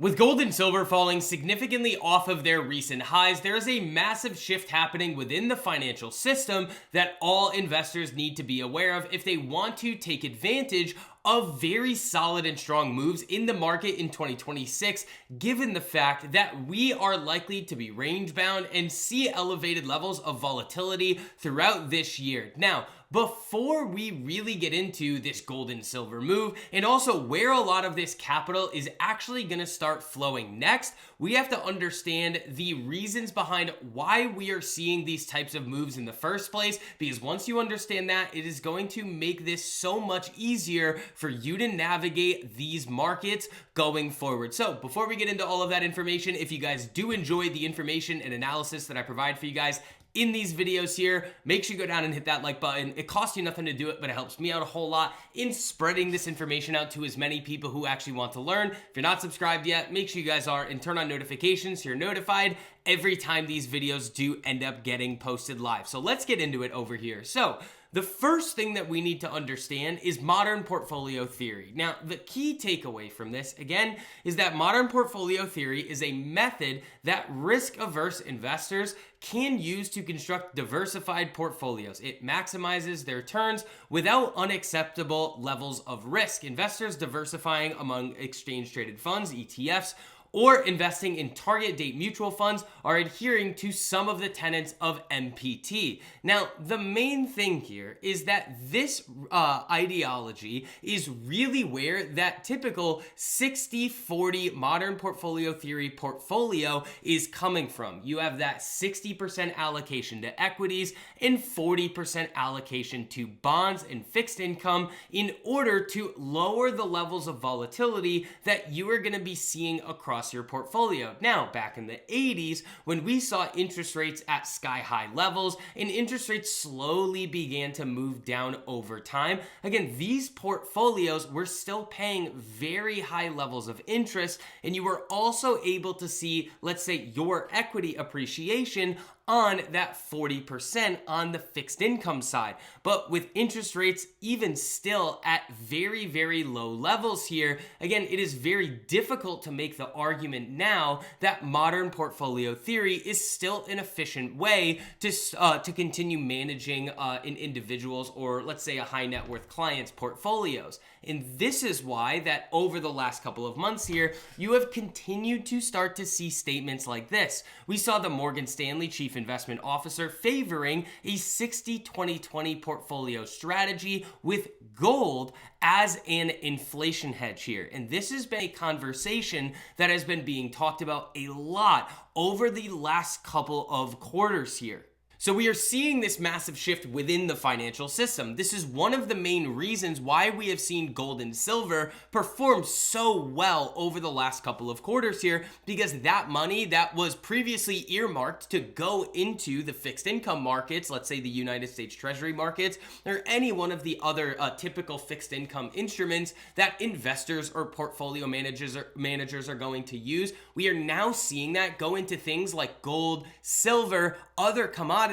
With gold and silver falling significantly off of their recent highs, there is a massive shift happening within the financial system that all investors need to be aware of if they want to take advantage of very solid and strong moves in the market in 2026, given the fact that we are likely to be range bound and see elevated levels of volatility throughout this year. Now, before we really get into this gold and silver move and also where a lot of this capital is actually going to start flowing next, we have to understand the reasons behind why we are seeing these types of moves in the first place, because once you understand that, it is going to make this so much easier for you to navigate these markets going forward. So before we get into all of that information, if you guys do enjoy the information and analysis that I provide for you guys in these videos here, make sure you go down and hit that like button. It costs you nothing to do it, but it helps me out a whole lot in spreading this information out to as many people who actually want to learn. If you're not subscribed yet, make sure you guys are, and turn on notifications so you're notified every time these videos do end up getting posted live. So let's get into it over here. So the first thing that we need to understand is modern portfolio theory. Now, the key takeaway from this, again, is that modern portfolio theory is a method that risk-averse investors can use to construct diversified portfolios. It maximizes their returns without unacceptable levels of risk. Investors diversifying among exchange-traded funds, ETFs, or investing in target date mutual funds are adhering to some of the tenets of MPT. Now, the main thing here is that this ideology is really where that typical 60-40 modern portfolio theory portfolio is coming from. You have that 60% allocation to equities and 40% allocation to bonds and fixed income in order to lower the levels of volatility that you are going to be seeing across your portfolio. Now, back in the 80s, when we saw interest rates at sky-high levels and interest rates slowly began to move down over time, again, these portfolios were still paying very high levels of interest, and you were also able to see, let's say, your equity appreciation on that 40% on the fixed income side. But with interest rates even still at very, very low levels here, again, it is very difficult to make the argument now that modern portfolio theory is still an efficient way to continue managing an individual's, or let's say a high net worth client's portfolios. And this is why that over the last couple of months here, you have continued to start to see statements like this. We saw the Morgan Stanley chief investment officer favoring a 60-20-20 portfolio strategy with gold as an inflation hedge here. And this has been a conversation that has been being talked about a lot over the last couple of quarters here. So we are seeing this massive shift within the financial system. This is one of the main reasons why we have seen gold and silver perform so well over the last couple of quarters here, because that money that was previously earmarked to go into the fixed income markets, let's say the United States Treasury markets, or any one of the other typical fixed income instruments that investors or portfolio managers are going to use, we are now seeing that go into things like gold, silver, other commodities,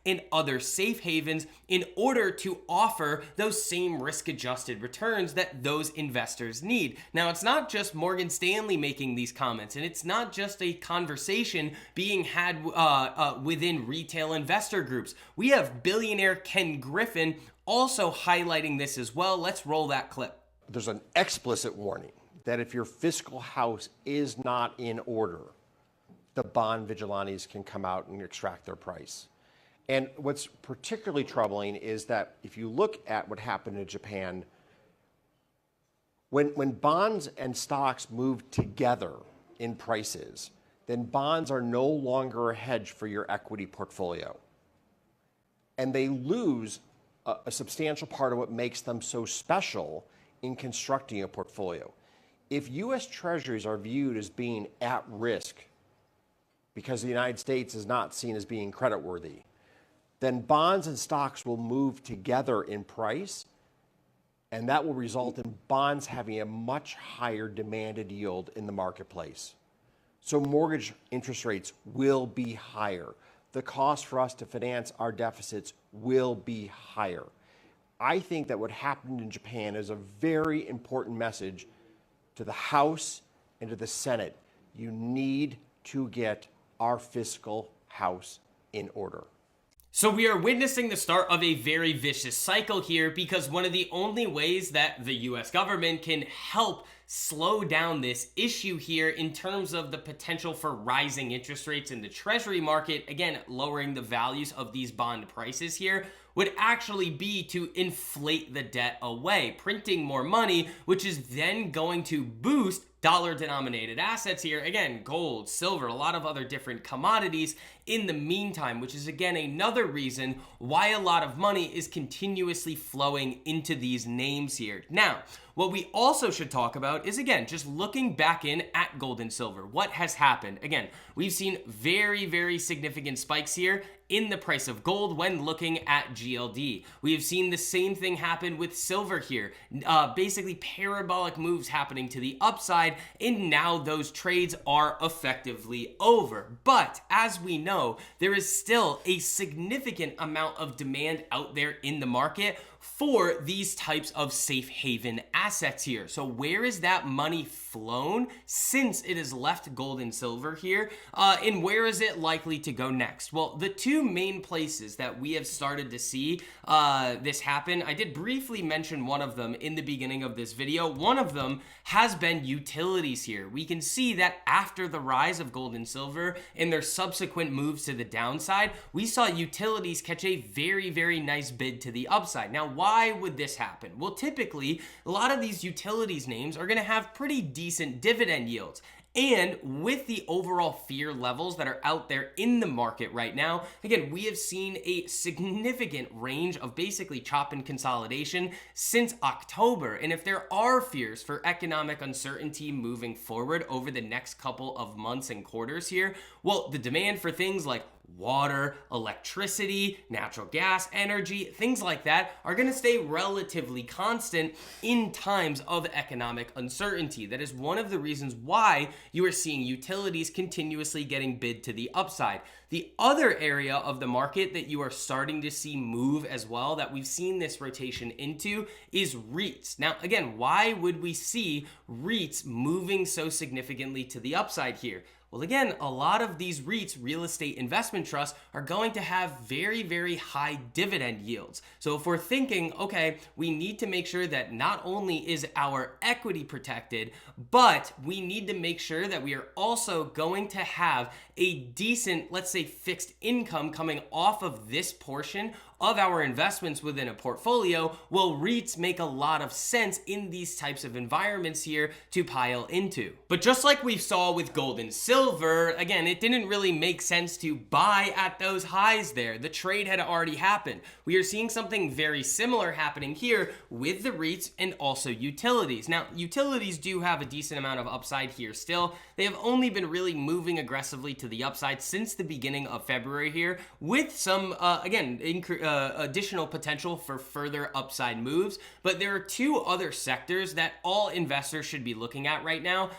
and other safe havens in order to offer those same risk-adjusted returns that those investors need. Now, it's not just Morgan Stanley making these comments, and it's not just a conversation being had within retail investor groups. We have billionaire Ken Griffin also highlighting this as well. Let's roll that clip. There's an explicit warning that if your fiscal house is not in order, the bond vigilantes can come out and extract their price. And what's particularly troubling is that if you look at what happened in Japan, when bonds and stocks move together in prices, then bonds are no longer a hedge for your equity portfolio. And they lose a substantial part of what makes them so special in constructing a portfolio. If U.S. Treasuries are viewed as being at risk because the United States is not seen as being creditworthy, then bonds and stocks will move together in price, and that will result in bonds having a much higher demanded yield in the marketplace. So mortgage interest rates will be higher. The cost for us to finance our deficits will be higher. I think that what happened in Japan is a very important message to the House and to the Senate, you need to get our fiscal house in order. So we are witnessing the start of a very vicious cycle here, because one of the only ways that the US government can help slow down this issue here in terms of the potential for rising interest rates in the treasury market, again, lowering the values of these bond prices here, would actually be to inflate the debt away, printing more money, which is then going to boost dollar-denominated assets here. Again, gold, silver, a lot of other different commodities in the meantime, which is again another reason why a lot of money is continuously flowing into these names here. Now, what we also should talk about is, again, just looking back in at gold and silver. What has happened? Again, we've seen very, very significant spikes here in the price of gold when looking at GLD. We have seen the same thing happen with silver here. Basically parabolic moves happening to the upside, and now those trades are effectively over. But as we know, there is still a significant amount of demand out there in the market for these types of safe haven assets here. So where is that money flown since it has left gold and silver here? And where is it likely to go next? Well, the two main places that we have started to see this happen, I did briefly mention one of them in the beginning of this video. One of them has been utilities here. We can see that after the rise of gold and silver and their subsequent moves to the downside, we saw utilities catch a very, very nice bid to the upside. Now, why would this happen? Well, typically, a lot of these utilities names are going to have pretty decent dividend yields. And with the overall fear levels that are out there in the market right now, again, we have seen a significant range of basically chop and consolidation since October. And if there are fears for economic uncertainty moving forward over the next couple of months and quarters here, well, the demand for things like water, electricity, natural gas, energy, things like that are going to stay relatively constant in times of economic uncertainty. That is one of the reasons why you are seeing utilities continuously getting bid to the upside. The other area of the market that you are starting to see move as well, that we've seen this rotation into, is REITs. Now, again, why would we see REITs moving so significantly to the upside here? Well, again, a lot of these REITs, real estate investment trusts, are going to have very, very high dividend yields. So if we're thinking, okay, we need to make sure that not only is our equity protected, but we need to make sure that we are also going to have a decent, let's say, fixed income coming off of this portion of our investments within a portfolio, well, REITs make a lot of sense in these types of environments here to pile into. But just like we saw with gold and silver, again, it didn't really make sense to buy at those highs there. The trade had already happened. We are seeing something very similar happening here with the REITs and also utilities. Now, utilities do have a decent amount of upside here still. They have only been really moving aggressively to the upside since the beginning of February here, with some, additional potential for further upside moves. But there are two other sectors that all investors should be looking at right now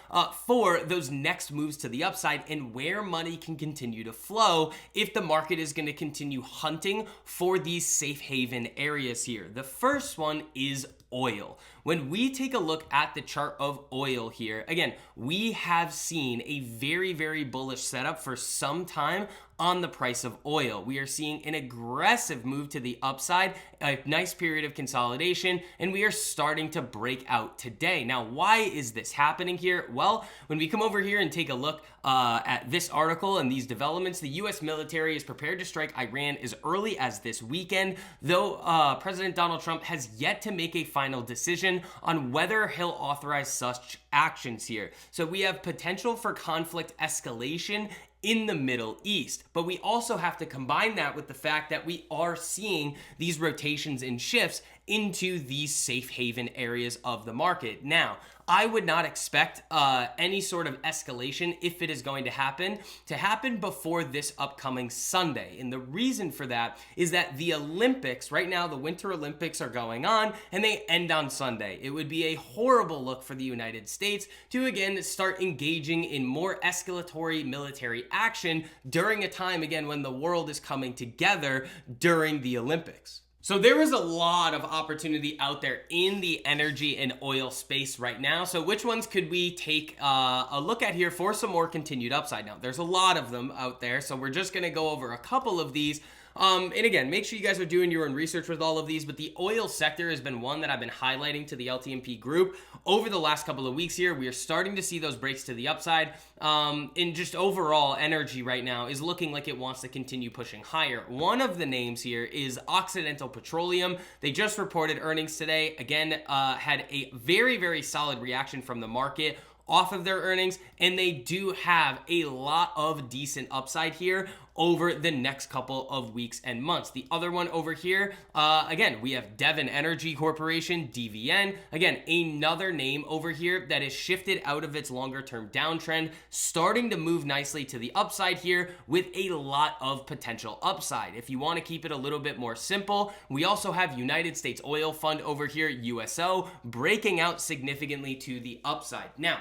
for those next moves to the upside, and where money can continue to flow if the market is going to continue hunting for these safe haven areas here. The first one is oil. When we take a look at the chart of oil here, again, we have seen a very, very bullish setup for some time on the price of oil. We are seeing an aggressive move to the upside, a nice period of consolidation, and we are starting to break out today. Now, why is this happening here? Well, when we come over here and take a look at this article and these developments, the U.S. military is prepared to strike Iran as early as this weekend, though President Donald Trump has yet to make a final decision on whether he'll authorize such actions here. So we have potential for conflict escalation in the Middle East. But we also have to combine that with the fact that we are seeing these rotations and shifts into these safe haven areas of the market. Now, I would not expect any sort of escalation, if it is going to happen before this upcoming Sunday. And the reason for that is that the Olympics, right now, the Winter Olympics are going on and they end on Sunday. It would be a horrible look for the United States to, again, start engaging in more escalatory military action during a time, again, when the world is coming together during the Olympics. So there is a lot of opportunity out there in the energy and oil space right now. So which ones could we take a look at here for some more continued upside? Now, there's a lot of them out there, so we're just going to go over a couple of these. And again, make sure you guys are doing your own research with all of these, but the oil sector has been one that I've been highlighting to the LTMP group over the last couple of weeks here. We are starting to see those breaks to the upside. And just overall, energy right now is looking like it wants to continue pushing higher. One of the names here is Occidental Petroleum. They just reported earnings today. Again, had a very, very solid reaction from the market off of their earnings, and they do have a lot of decent upside here over the next couple of weeks and months. The other one over here, again, we have Devon Energy Corporation, DVN. Again, another name over here that has shifted out of its longer term downtrend, starting to move nicely to the upside here with a lot of potential upside. If you want to keep it a little bit more simple, we also have United States Oil Fund over here, USO, breaking out significantly to the upside. Now,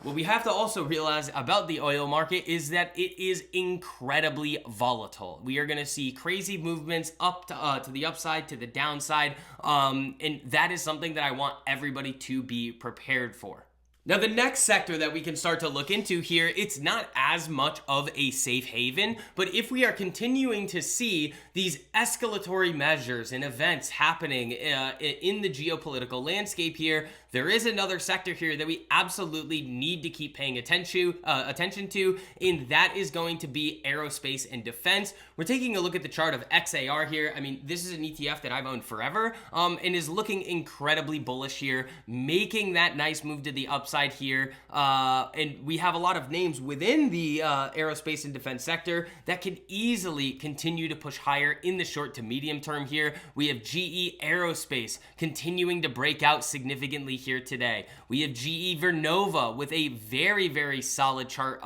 what we have to also realize about the oil market is that it is incredibly volatile. We are going to see crazy movements up to the upside, to the downside, and that is something that I want everybody to be prepared for. Now, the next sector that we can start to look into here, it's not as much of a safe haven, but if we are continuing to see these escalatory measures and events happening in the geopolitical landscape here, there is another sector here that we absolutely need to keep paying attention to, and that is going to be aerospace and defense. We're taking a look at the chart of XAR here. I mean, this is an ETF that I've owned forever, and is looking incredibly bullish here, making that nice move to the upside here, and we have a lot of names within the aerospace and defense sector that can easily continue to push higher in the short to medium term here. We have GE Aerospace continuing to break out significantly here today. We have GE Vernova with a very, very solid chart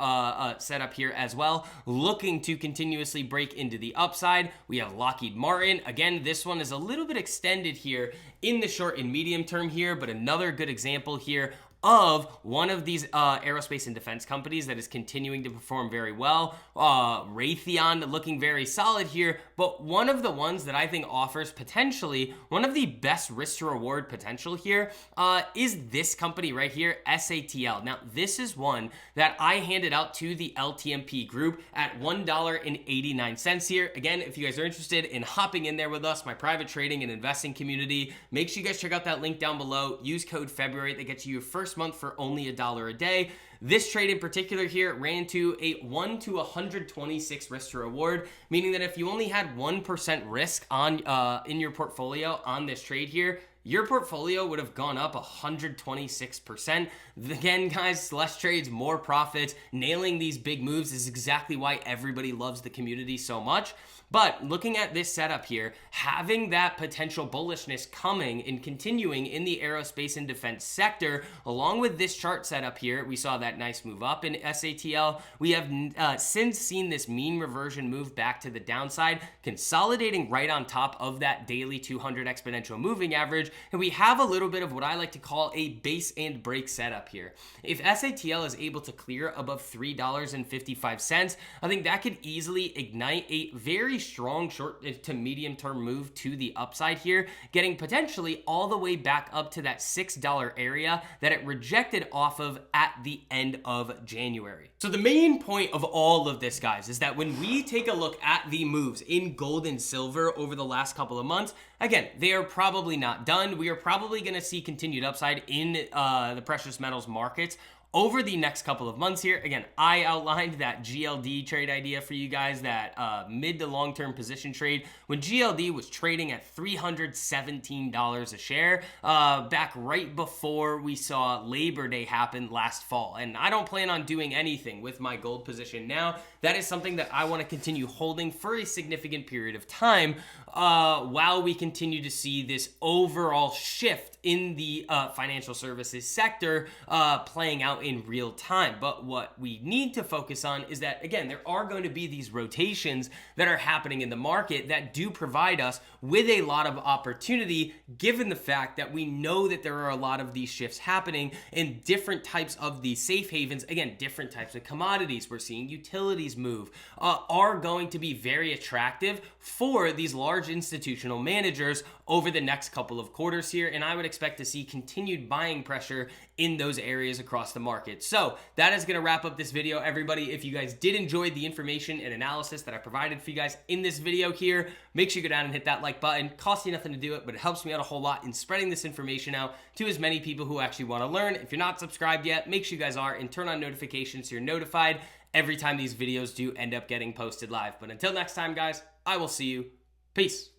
setup here as well, looking to continuously break into the upside. We have Lockheed Martin. Again, this one is a little bit extended here in the short and medium term here, but another good example here of one of these aerospace and defense companies that is continuing to perform very well. Raytheon looking very solid here, but one of the ones that I think offers potentially one of the best risk to reward potential here is this company right here, SATL. Now, this is one that I handed out to the LTMP group at $1.89 here. Again, if you guys are interested in hopping in there with us, my private trading and investing community, make sure you guys check out that link down below. Use code February. That gets you your first month for only $1 a day. This trade in particular here ran to a 1 to 126 risk to reward, meaning that if you only had 1% risk on in your portfolio on this trade here, your portfolio would have gone up 126%. Again, guys, less trades, more profits. Nailing these big moves is exactly why everybody loves the community so much. But looking at this setup here, having that potential bullishness coming and continuing in the aerospace and defense sector, along with this chart setup here, we saw that nice move up in SATL. We have since seen this mean reversion move back to the downside, consolidating right on top of that daily 200 exponential moving average. And we have a little bit of what I like to call a base and break setup here. If SATL is able to clear above $3.55, I think that could easily ignite a very strong short to medium term move to the upside here, getting potentially all the way back up to that $6 area that it rejected off of at the end of January. So the main point of all of this, guys, is that when we take a look at the moves in gold and silver over the last couple of months, again, they are probably not done. We are probably going to see continued upside in the precious metals markets over the next couple of months here. Again, I outlined that GLD trade idea for you guys, that mid to long-term position trade, when GLD was trading at $317 a share back right before we saw Labor Day happen last fall. And I don't plan on doing anything with my gold position now. That is something that I want to continue holding for a significant period of time while we continue to see this overall shift in the financial services sector playing out in real time. But what we need to focus on is that, again, there are going to be these rotations that are happening in the market that do provide us with a lot of opportunity, given the fact that we know that there are a lot of these shifts happening in different types of these safe havens. Again, different types of commodities. We're seeing utilities move, are going to be very attractive for these large institutional managers over the next couple of quarters here. And I would expect to see continued buying pressure in those areas across the market. So that is going to wrap up this video, everybody. If you guys did enjoy the information and analysis that I provided for you guys in this video here, make sure you go down and hit that like button. Costs you nothing to do it, but it helps me out a whole lot in spreading this information out to as many people who actually want to learn. If you're not subscribed yet, make sure you guys are, and turn on notifications so you're notified every time these videos do end up getting posted live. But until next time, guys, I will see you. Peace.